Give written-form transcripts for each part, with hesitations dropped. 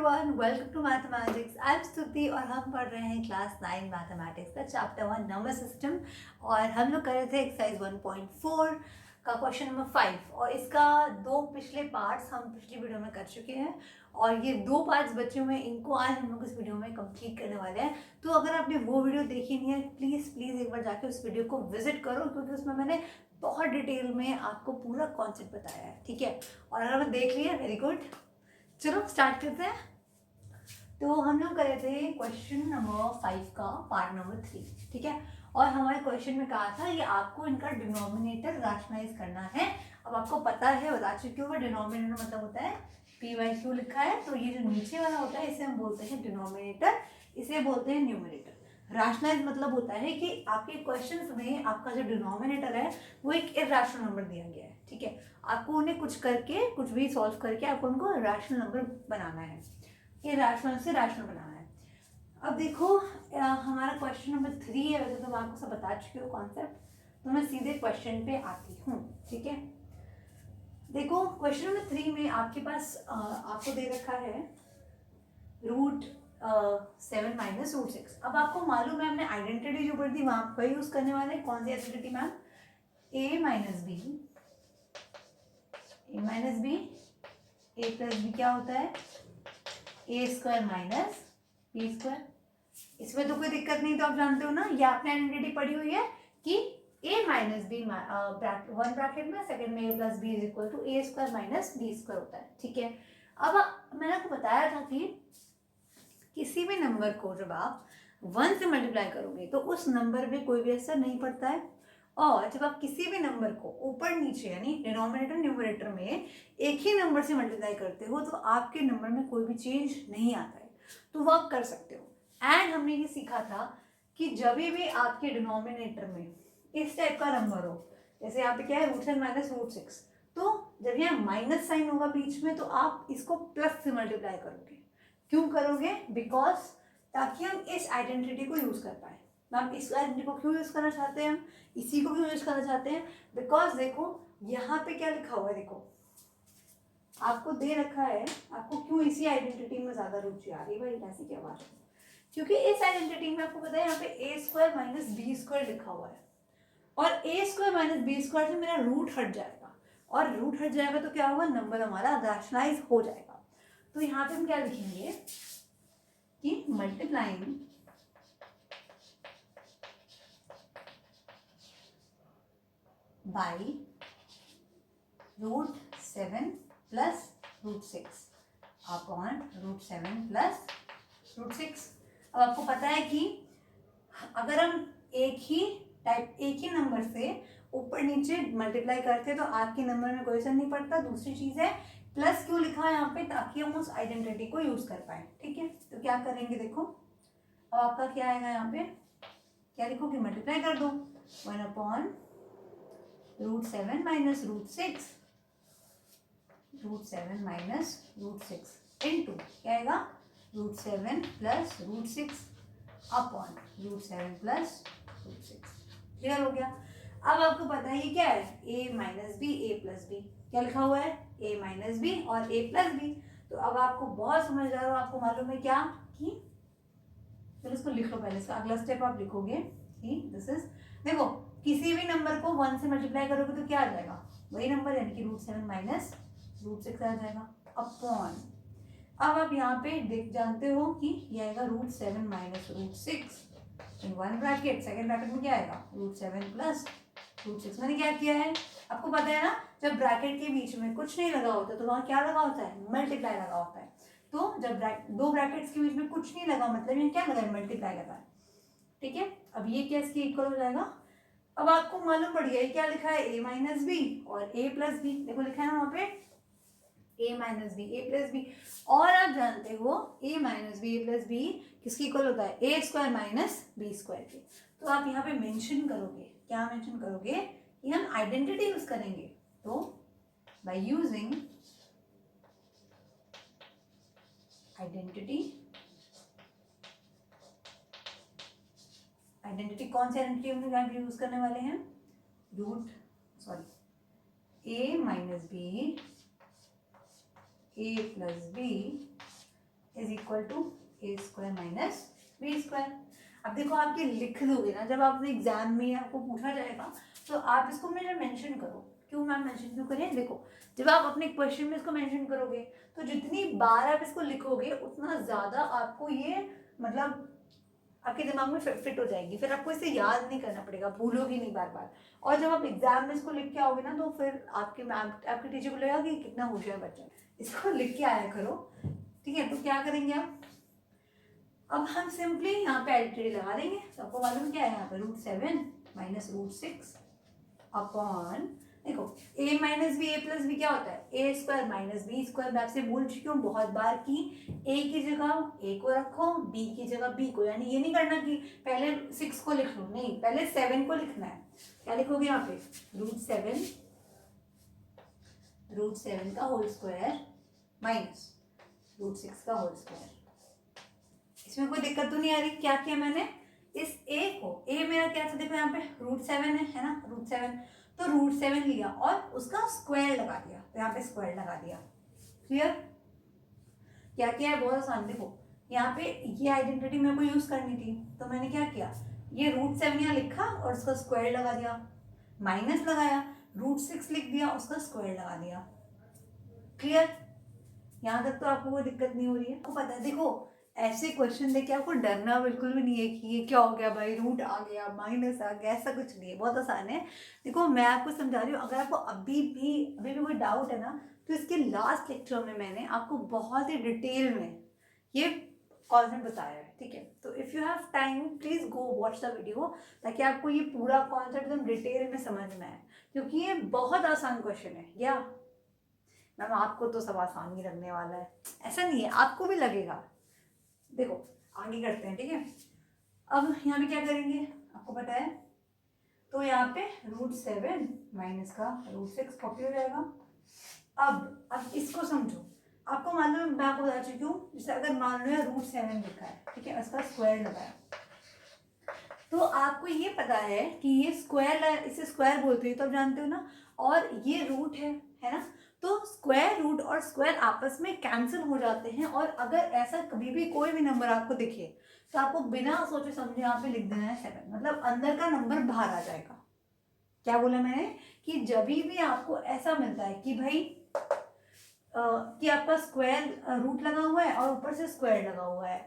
Everyone, welcome to mathematics. I am Stuti और हम पढ़ रहे हैं क्लास 9 मैथमेटिक्स का चैप्टर 1 नंबर सिस्टम। और हम लोग कर रहे थे एक्सरसाइज 1.4 का क्वेश्चन नंबर 5 और इसका दो पिछले पार्ट्स हम पिछली वीडियो में कर चुके हैं और ये दो पार्ट्स बचे हुए हैं, इनको आज हम लोग इस वीडियो में कंप्लीट करने वाले हैं। तो अगर आपने वो वीडियो देखी नहीं है, प्लीज़ एक बार जाके उस वीडियो को विजिट करो, क्योंकि उसमें मैंने बहुत डिटेल में आपको पूरा कॉन्सेप्ट बताया है। ठीक है, और अगर आपने देख लिया, वेरी गुड। चलो स्टार्ट करते हैं। तो हम लोग कर रहे थे क्वेश्चन नंबर 5 का पार्ट नंबर 3। ठीक है, और हमारे क्वेश्चन में कहा था ये आपको इनका डिनोमिनेटर रैशनलाइज करना है। अब आपको पता है, बता चुके हो, डिनोमिनेटर मतलब होता है p/q लिखा है, तो ये जो नीचे वाला होता है इसे हम बोलते हैं डिनोमिनेटर, इसे बोलते हैं न्यूमरेटर। रैशनलाइज मतलब होता है कि आपके क्वेश्चंस में आपका जो डिनोमिनेटर है वो एक इरैशनल नंबर दिया गया है। ठीक है, आपको उन्हें कुछ करके, कुछ भी सॉल्व करके आपको उनको रैशनल नंबर बनाना है, इरैशनल से रैशनल बनाना है। अब देखो, हमारा क्वेश्चन नंबर 3 है। वैसे तो मैं आपको सब बता चुकी हूँ कॉन्सेप्ट, तो मैं सीधे क्वेश्चन पे आती हूँ। ठीक है, देखो क्वेश्चन नंबर 3 में आपके पास आपको दे रखा है √7 माइनस √6। अब आपको मालूम है, हमने आइडेंटिटी जो पढ़ी थी वहां पर यूज करने वाले हैं। कौन सी identity ma'am? a minus B, a plus B क्या होता है? a² minus b²। इसमें तो कोई दिक्कत नहीं, तो आप जानते हो ना, ये आपने आइडेंटिटी पढ़ी हुई है कि a minus b, one bracket में, सेकंड में a plus b is equal to a² minus b² होता है। ठीक है, अब मैंने आपको बताया था कि किसी भी नंबर को जब आप 1 से मल्टीप्लाई करोगे तो उस नंबर में कोई भी असर नहीं पड़ता है, और जब आप किसी भी नंबर को ऊपर नीचे यानी डिनोमिनेटर न्यूमरेटर में एक ही नंबर से मल्टीप्लाई करते हो तो आपके नंबर में कोई भी चेंज नहीं आता है, तो वो आप कर सकते हो। एंड हमने ये सीखा था कि जब भी आपके डिनोमिनेटर में इस टाइप का नंबर हो, जैसे यहाँ पे क्या है √7 माइनस √6, तो जब यहाँ माइनस साइन होगा बीच में तो आप इसको प्लस से मल्टीप्लाई करोगे। क्यों करोगे? बिकॉज ताकि हम इस आइडेंटिटी को यूज कर पाए। मैम इस आइडेंटिटी को क्यों यूज करना चाहते हैं हम, इसी को क्यों यूज करना चाहते हैं? बिकॉज देखो यहाँ पे क्या लिखा हुआ है, देखो आपको दे रखा है, आपको क्यों इसी आइडेंटिटी में ज्यादा रुचि आ रही है भाई, ऐसी क्या बात है? क्योंकि इस आइडेंटिटी में आपको पता है यहाँ पे a² माइनस b² लिखा हुआ है, और a² माइनस b² से मेरा रूट हट जाएगा, और रूट हट जाएगा तो क्या होगा, नंबर हमारा रैशनलाइज हो जाएगा। तो यहाँ पे हम क्या लिखेंगे कि multiplying by √7 plus √6 upon √7 plus √6। अब आपको पता है कि अगर हम एक ही नंबर से ऊपर नीचे मल्टीप्लाई करते हैं तो आपके नंबर में कोई असर नहीं पड़ता। दूसरी चीज है प्लस क्यों लिखा है यहाँ पे, ताकि हम उस आइडेंटिटी को यूज कर पाए। ठीक है, तो क्या करेंगे, देखो अब आपका क्या आएगा, यहाँ पे क्या लिखोगे, मल्टीप्लाई कर दो 1 अपॉन √7 माइनस √6, √7 माइनस √6 इंटू क्या आएगा, √7 प्लस √6 अपॉन √7 प्लस √6। क्लियर हो गया? अब आपको पता है ये क्या है, a minus B, a plus B, क्या लिखा हुआ है, a माइनस बी और a प्लस बी। तो अब आपको बहुत समझदार हो, आपको मालूम है क्या कि, चलो इसको लिख लो पहले, इसका अगला स्टेप आप लिखोगे कि दिस इज, देखो किसी भी नंबर को 1 से मल्टीप्लाई करोगे तो क्या आ जाएगा, वही नंबर यानी कि √7 माइनस √6 आ जाएगा अपॉन, अब आप यहाँ पे देख जानते हो कि ये आएगा √7 minus √6 in one bracket, second bracket में क्या आएगा √7 प्लस √6। मैंने क्या किया है, आपको पता है ना, जब ब्रैकेट के बीच में कुछ नहीं लगा होता तो वहाँ क्या लगा होता है, मल्टीप्लाई लगा होता है। तो जब दो ब्रैकेट्स के बीच में कुछ नहीं लगा, मतलब ये क्या लगा है, मल्टीप्लाई लगा है। ठीक है, अब ये क्या इसके इक्वल हो जाएगा। अब आपको मालूम पड़ गया क्या लिखा है, a माइनस बी और a प्लस बी, देखो लिखा है ना वहाँ पे a minus B, a plus b, और आप जानते हो a minus B, a plus b किसकी इक्वल होता है, a² माइनस b² के। तो आप यहाँ पे मेंशन करोगे, क्या मेंशन करोगे कि हम आइडेंटिटी यूज करेंगे। तो बाय यूजिंग आइडेंटिटी कौन सी आइडेंटिटी हम यहाँ पे यूज करने वाले हैं, a minus B, a plus b is equal to a square minus b square. अब देखो आप ये लिख दोगे ना, जब आप अपने एग्जाम में आपको पूछा जाएगा तो आप इसको मेरे मेंशन करो। क्यों मैम मेंशन क्यों करें? देखो जब आप अपने क्वेश्चन में इसको मेंशन करोगे तो जितनी बार आप इसको लिखोगे उतना ज़्यादा आपको ये मतलब आपके दिमाग में फिट हो जाएगी, फिर आपको इसे याद नहीं करना पड़ेगा, भूलोगी नहीं बार बार। और जब आप एग्जाम में इसको लिख के आओगे ना तो फिर आपके मैम आपके टीचर बोलेगा कि कितना होशियार बच्चा है, इसको लिख के आया करो। ठीक है, तो क्या करेंगे आप, अब हम सिंपली यहाँ पे आइडेंटिटी लगा देंगे। तो आपको मालूम क्या है यहाँ पे √7 माइनस √6 अपॉन, देखो a minus b a plus B क्या होता है, a square minus b square. मैं आपसे बोल चुकी हूँ बहुत बार कि a की जगह a को रखो, b की जगह b को, यानी ये नहीं करना कि पहले 6 को लिख लो, नहीं पहले 7 को लिखना है। क्या लिखोगे यहाँ पे, √7 का होल स्क्वायर माइनस √6 का होल स्क्वायर। इसमें कोई दिक्कत तो नहीं आ रही? क्या किया मैंने, इस a को, a मेरा क्या था देखो यहाँ पे √7 है ना, √7, तो √7 लिया और उसका स्क्वायर लगा दिया, तो यहाँ पे स्क्वायर लगा दिया। क्लियर? क्या किया है, बहुत आसान। देखो यहाँ पे ये आइडेंटिटी मेरे को यूज करनी थी, तो मैंने क्या किया, ये √7 यहाँ लिखा और उसका स्क्वायर लगा दिया, माइनस लगाया, √6 लिख दिया, उसका स्क्वायर लगा दिया। क्लियर? यहाँ तक तो आपको कोई दिक्कत नहीं हो रही है? आपको पता है, देखो ऐसे क्वेश्चन देख के आपको डरना बिल्कुल भी नहीं है कि ये क्या हो गया भाई, रूट आ गया, माइनस आ गया, ऐसा कुछ नहीं है, बहुत आसान है। देखो मैं आपको समझा रही हूँ, अगर आपको अभी भी कोई डाउट है ना तो इसके लास्ट लेक्चर में मैंने आपको बहुत ही डिटेल में ये कॉन्सेप्ट बताया है। ठीक है, तो if you have time please go watch the video, ताकि आपको ये पूरा कॉन्सेप्ट एकदम डिटेल में समझ में आए, क्योंकि ये बहुत आसान क्वेश्चन है। या मैम आपको तो सब आसान ही लगने वाला है, ऐसा नहीं है, आपको भी लगेगा। देखो आगे करते हैं। ठीक है, अब यहाँ पे क्या करेंगे आपको पता है, तो यहाँ पे √7 माइनस का √6 कॉपी हो जाएगा। अब इसको समझो, आपको मालूम है, मैं आपको बता चुकी हूँ, जैसे अगर मान लो √7 लिखा है, ठीक है, इसका स्क्वायर लगाया, तो आपको ये पता है कि ये स्क्वायर, इसे स्क्वायर बोलते हैं तो आप जानते हो ना, और ये रूट है ना, तो स्क्वायर रूट और स्क्वायर आपस में कैंसिल हो जाते हैं। और अगर ऐसा कभी भी कोई भी नंबर आपको दिखे तो आपको बिना सोचे समझे यहाँ पे लिख देना है 7, मतलब अंदर का नंबर बाहर आ जाएगा। क्या बोला मैंने, कि जब भी आपको ऐसा मिलता है कि भाई कि आपका स्क्वायर रूट लगा हुआ है और ऊपर से स्क्वायर लगा हुआ है,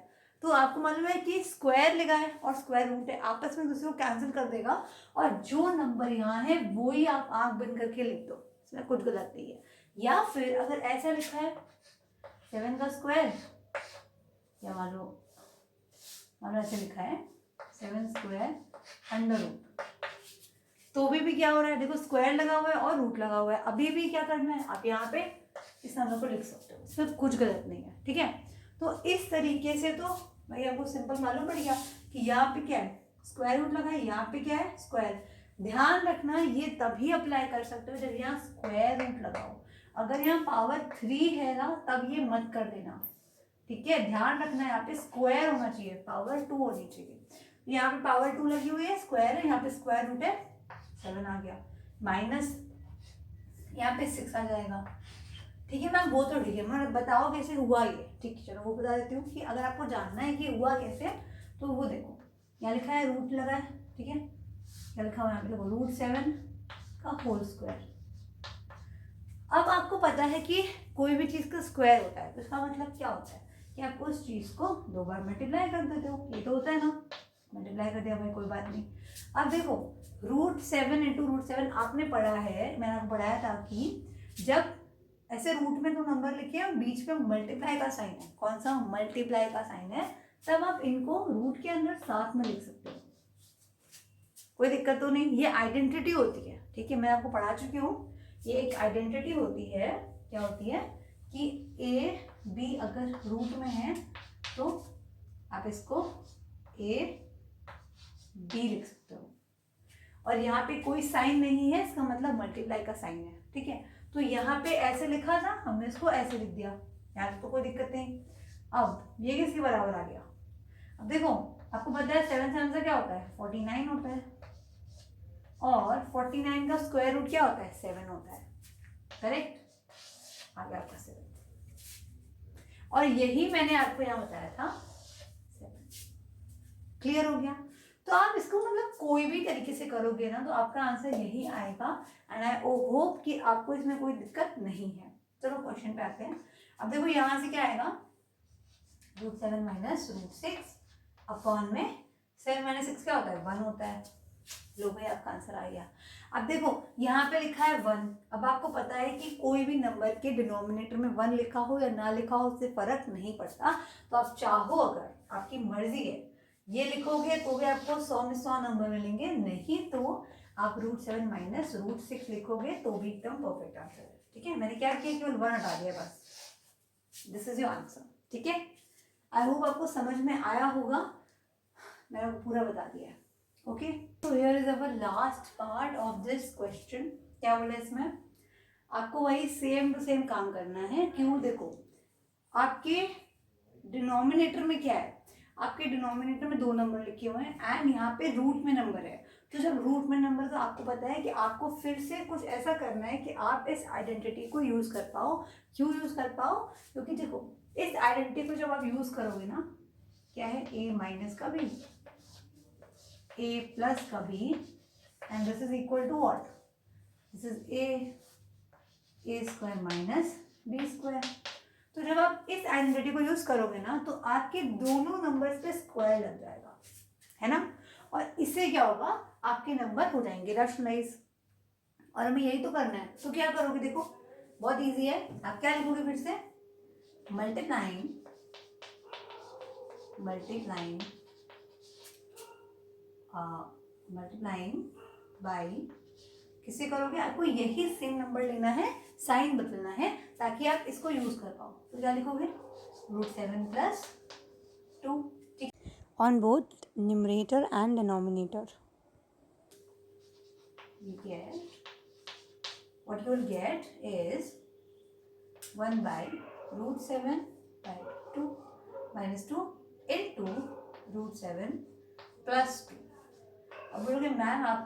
तो आपको मालूम है कि स्क्वायर लगा है और स्क्वायर रूट है, आपस में दूसरे को कैंसिल कर देगा, और जो नंबर यहाँ है वो ही आप आंख बंद करके लिख दो, इसमें कुछ गलत नहीं है। या फिर अगर ऐसा लिखा है 7 का स्क्वायर, या मान लो ऐसे लिखा है 7 स्क्वायर अंडर रूट, तो भी क्या हो रहा है, देखो स्क्वायर लगा हुआ है और रूट लगा हुआ है, अभी भी क्या करना है, आप यहाँ पे इस नंबर को लिख सकते हो, इसमें कुछ गलत नहीं है। ठीक है, तो इस तरीके से तो भाई आपको सिंपल मालूम पड़ गया कि यहाँ पे क्या है, स्क्वायर रूट लगा है, यहाँ पे क्या है, स्क्वायर। ध्यान रखना ये तभी अप्लाई कर सकते हो जब यहाँ स्क्वायर रूट लगाओ, अगर यहाँ पावर 3 है ना तब ये मत कर देना। ठीक है, ध्यान रखना यहाँ पे स्क्वायर होना चाहिए, पावर 2 होनी चाहिए। यहाँ पे पावर 2 लगी हुई है, स्क्वायर है, यहाँ पे स्क्वायर रूट है 7 आ गया, माइनस यहाँ पे 6 आ जाएगा। ठीक है मैम, वो तो ठीक है, मैं बताओ कैसे हुआ ये। ठीक है, चलो वो बता देती हूँ कि अगर आपको जानना है कि हुआ कैसे, तो वो देखो यहाँ लिखा है रूट लगा है, ठीक है, क्या लिखा हुआ है यहाँ पे, देखो √7 का होल स्क्वायर। अब आपको पता है कि कोई भी चीज़ का स्क्वायर होता है, तो इसका मतलब क्या होता है कि आपको उस चीज़ को 2 बार मल्टीप्लाई कर देते हो, ये तो होता है ना, मल्टीप्लाई कर दिया भाई, कोई बात नहीं। अब देखो √7 × √7 आपने पढ़ा है, मैंने आपको पढ़ाया था कि जब ऐसे रूट में 2 नंबर लिखे हैं और बीच में मल्टीप्लाई का साइन है, कौन सा, मल्टीप्लाई का साइन है, तब आप इनको रूट के अंदर साथ में लिख सकते हो, कोई दिक्कत तो नहीं। ये आइडेंटिटी होती है, ठीक है, मैं आपको पढ़ा चुकी हूँ, ये एक आइडेंटिटी होती है। क्या होती है कि ए बी अगर रूट में है तो आप इसको ए बी लिख सकते हो, और यहाँ पे कोई साइन नहीं है, इसका मतलब मल्टीप्लाई का साइन है। ठीक है, तो यहाँ पे ऐसे लिखा था, हमने इसको ऐसे लिख दिया, यहाँ तो कोई दिक्कत नहीं। अब ये किसके बराबर आ गया, अब देखो आपको पता है 7 7 से क्या होता है, 49 होता है, और 49 का स्क्वायर रूट क्या होता है, 7 होता है, करेक्ट, आ गया आपका 7। और यही मैंने आपको यहाँ बताया था 7। क्लियर हो गया? तो आप इसको मतलब कोई भी तरीके से करोगे ना तो आपका आंसर यही आएगा। एंड आई होप कि आपको इसमें कोई दिक्कत नहीं है। चलो क्वेश्चन पे आते हैं। अब देखो यहाँ से क्या आएगा, √7 माइनस √6 अपॉन में 7 माइनस 6 क्या होता है, 1 होता है। लो भाई आपका आंसर आ गया। अब देखो यहाँ पे लिखा है 1। अब आपको पता है कि कोई भी नंबर के डिनोमिनेटर में 1 लिखा हो या ना लिखा हो उससे फर्क नहीं पड़ता। तो आप चाहो, अगर आपकी मर्जी है, ये लिखोगे तो भी आपको 100 में 100 नंबर मिलेंगे, नहीं तो आप √7 माइनस √6 लिखोगे तो भी एकदम परफेक्ट आंसर है। ठीक है, मैंने क्या किया, केवल 1 हटा दिया बस। This is your answer. ठीक है, आई होप आपको समझ में आया होगा, मैंने पूरा बता दिया है। ओके, तो here is our last part of this question. क्या बोला इसमें, आपको वही सेम टू सेम काम करना है। क्यों, देखो आपके डिनोमिनेटर में क्या है, आपके डिनोमिनेटर में 2 नंबर लिखे हुए हैं एंड यहाँ पे रूट में नंबर है। तो जब रूट में नंबर, तो आपको पता है कि आपको फिर से कुछ ऐसा करना है कि आप इस आइडेंटिटी को यूज कर पाओ। क्यों यूज कर पाओ, क्योंकि देखो इस आइडेंटिटी को जब आप यूज करोगे ना, क्या है, a माइनस का b, a प्लस का b, and this is equal to what, this is a square minus b square. तो जब आप इस आइडेंटिटी को यूज करोगे ना तो आपके दोनों नंबर्स पे स्क्वायर लग जाएगा, है ना, और इससे क्या होगा, आपके नंबर हो जाएंगे रैशनलाइज। और हमें यही तो करना है। तो क्या करोगे, देखो बहुत इजी है। आप क्या लिखोगे, फिर से मल्टीप्लाइंग बाय, किससे करोगे, आपको यही सेम नंबर लेना है, साइन बदलना है ताकि आप इसको यूज कर पाओ। तो क्या लिखोगे, √7 plus 2 on both numerator and denominator. you get, what you will get is 1 by √7 by 2 minus 2 into √7 plus 2। अब बोलोगे मैम आप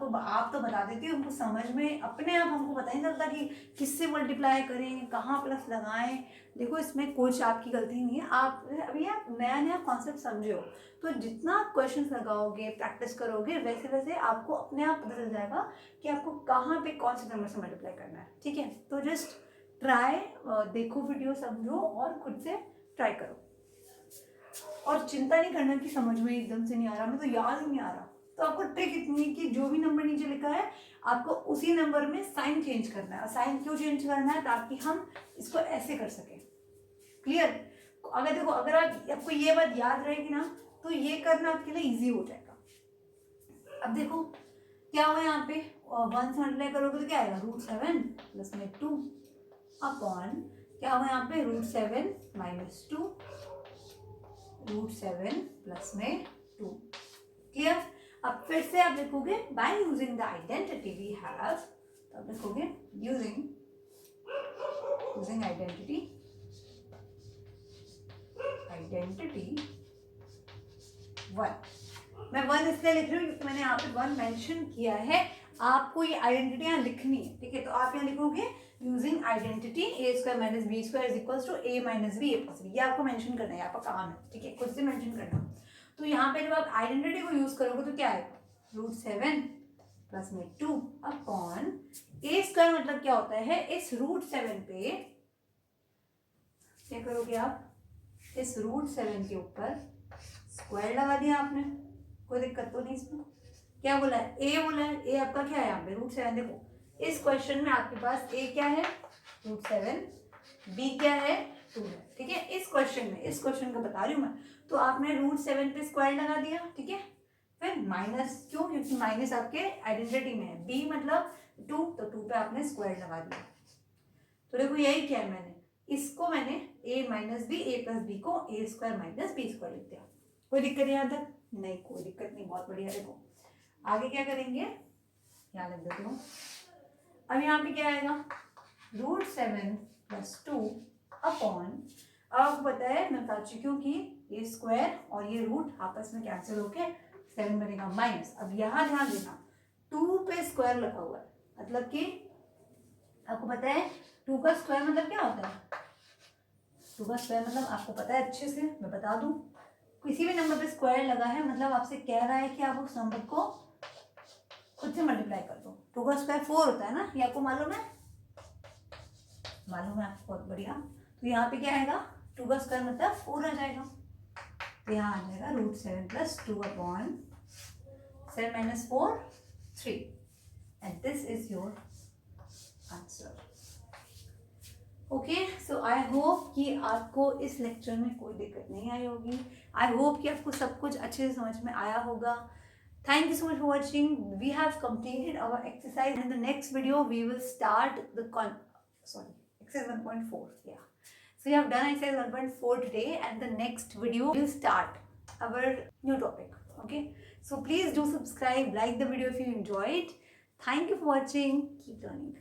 तो बता देती हो, हमको समझ में अपने आप हमको पता नहीं चलता कि किससे मल्टीप्लाई करें, कहाँ प्लस लगाएं। देखो इसमें कुछ आपकी गलती नहीं है, आप अभी आप नया कॉन्सेप्ट समझे हो, तो जितना आप क्वेश्चन लगाओगे, प्रैक्टिस करोगे, वैसे वैसे आपको अपने आप पता चल जाएगा कि आपको कहाँ पे कौन से नंबर से मल्टीप्लाई करना है। ठीक है, तो जस्ट ट्राई, देखो वीडियो, समझो और खुद से ट्राई करो। और चिंता नहीं करना कि समझ में एकदम से नहीं आ रहा, मैं तो याद ही नहीं आ रहा। तो आपको ट्रिक इतनी है कि जो भी नंबर नीचे लिखा है आपको उसी नंबर में साइन चेंज करना है। और साइन क्यों चेंज करना है, ताकि हम इसको ऐसे कर सकें। क्लियर? अगर देखो, अगर आपको ये बात याद रहेगी ना तो ये करना आपके लिए इजी हो जाएगा। अब देखो क्या हुआ यहाँ पे, 1 से मल्टीप्लाई करोगे तो क्या आएगा, √7 प्लस में 2 अपॉन, क्या हुआ यहाँ पे, √7 माइनस 2, √7 प्लस में 2। क्लियर? अब फिर से आप लिखोगे by using the identity we have, तो आप लिखोगे यूजिंग आइडेंटिटी 1। मैं 1 इसलिए लिख रही हूँ क्योंकि मैंने यहाँ पे 1 मेंशन किया है। आपको ये आइडेंटिटी यहाँ लिखनी है। ठीक है, तो आप यहाँ लिखोगे using identity a² minus b² is equals to a minus b a plus b। ये आपको मेंशन करना है, आपका काम है। ठीक है, खुद से मेंशन करना। तो यहाँ पे जब आप आइडेंटिटी को यूज करोगे तो क्या आएगा, √7 प्लस में 2 अपॉन a² मतलब क्या होता है, इस √7 पे क्या करोगे आप, इस √7 के ऊपर स्क्वायर लगा दिया आपने, कोई दिक्कत तो नहीं इसमें। क्या बोला है, a बोला है, a आपका क्या है यहाँ पे, √7। देखो इस क्वेश्चन में आपके पास a क्या है, √7, b क्या है, 2 है। ठीक है, इस क्वेश्चन का बता रही हूँ मैं। तो आपने √7 पे स्क्वायर लगा दिया। ठीक है, फिर माइनस, क्यों, क्योंकि माइनस आपके आइडेंटिटी में है, b मतलब 2, तो 2 पे आपने स्क्वायर लगा दिया। तो देखो यही क्या है, इसको मैंने a minus b, a plus b को a² माइनस b² लिख दिया। कोई दिक्कत यहाँ तक नहीं, कोई दिक्कत नहीं, बहुत बढ़िया। देखो आगे क्या करेंगे, यहाँ लिख देती हूँ। अब यहाँ पे क्या आएगा, √7 प्लस 2 अपॉन, अब आपको पता है मैं बता चुकी हूँ कि ये स्क्वायर और ये रूट आपस में कैंसिल होके 7 बनेगा माइनस। अब यहाँ ध्यान देना, 2 पे स्क्वायर लगा हुआ है, मतलब कि आपको पता है 2 का स्क्वायर मतलब क्या होता है, 2 का स्क्वायर मतलब आपको पता है अच्छे से, मैं बता दूं, किसी भी नंबर पे स्क्वायर लगा है मतलब आपसे कह रहा है कि आप उस नंबर को खुद से मल्टीप्लाई कर दो। 2 का स्क्वायर 4 होता है ना, ये आपको मालूम है? मालूम है आपको, बहुत बढ़िया। तो यहाँ पे क्या आएगा, 2 का स्क्वायर मतलब 4 आ जाएगा। तो यहाँ आ जाएगा √7 + 2/7 - 4 3 and this is your answer. Okay, so I hope कि आपको इस लेक्चर में कोई दिक्कत नहीं आई होगी। आई होप कि आपको सब कुछ अच्छे से समझ में आया होगा। Thank you so much for watching. We have completed our exercise. In the next video, we will start the exercise 1.4. Yeah. So we have done exercise 1.4 today, and the next video will start our new topic. Okay. So please do subscribe, like the video if you enjoyed. Thank you for watching. Keep learning.